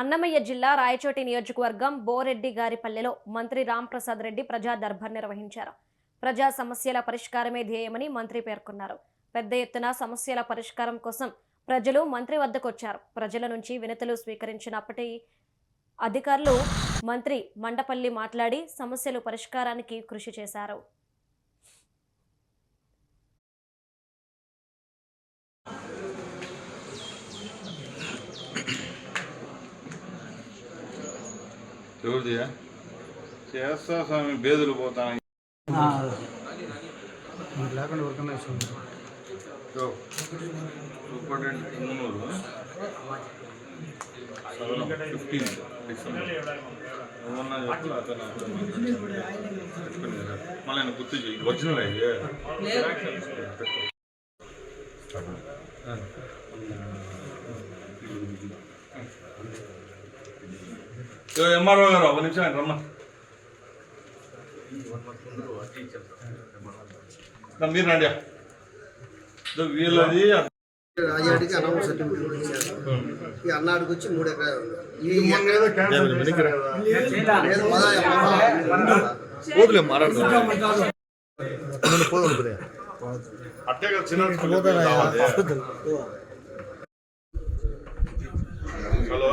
అన్నమయ్య జిల్లా రాయచోటి నియోజకవర్గం బోరెడ్డిగారిపల్లెలో మంత్రి రాంప్రసాద్ రెడ్డి ప్రజా దర్బార్ నిర్వహించారు. ప్రజా సమస్యల పరిష్కారమే ధ్యేయమని మంత్రి పేర్కొన్నారు. పెద్ద ఎత్తున సమస్యల పరిష్కారం కోసం ప్రజలు మంత్రి వద్దకు వచ్చారు. ప్రజల నుంచి వినతులు స్వీకరించినప్పటి అధికారులు మంత్రి మండపల్లి మాట్లాడి సమస్యలు పరిష్కారానికి కృషి చేశారు. ఎవరిదియా చేస్తా స్వామి బేదులు పోతాను లేకుండా ఎవరికన్నా సూపరింటెండెంట్ మున్నూరు 15 డిసెంబర్ ఏమన్నా చెప్పు అతను మళ్ళీ ఆయన గుర్తు చేయి ఒరిజినల్ అయ్యే ఎంఆర్ఓ గారు ఒక నిమిషం ఆయన రమ్మా మీరు రండి వీళ్ళది రాజాడికి అనౌన్స్ సర్టిఫికేట్ ఇచ్చారు. ఈ అన్నాడికి వచ్చి 3 ఎకరాలు అట్టే కదా చిన్న హలో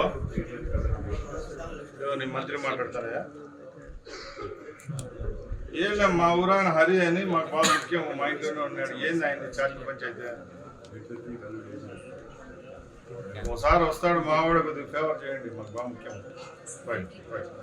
నీ మంత్రి మాట్లాడతారా? ఏం లేదు, మా ఊరాయన హరి అని మాకు బాగా ముఖ్యం, మా ఇంట్లోనే ఉన్నాడు. ఏంది ఆయన చార్జ్ పంచాయతీ ఒకసారి వస్తాడు, మా వాడు కొద్దిగా ఫేవర్ చేయండి, మాకు బాగా ముఖ్యం. Right right.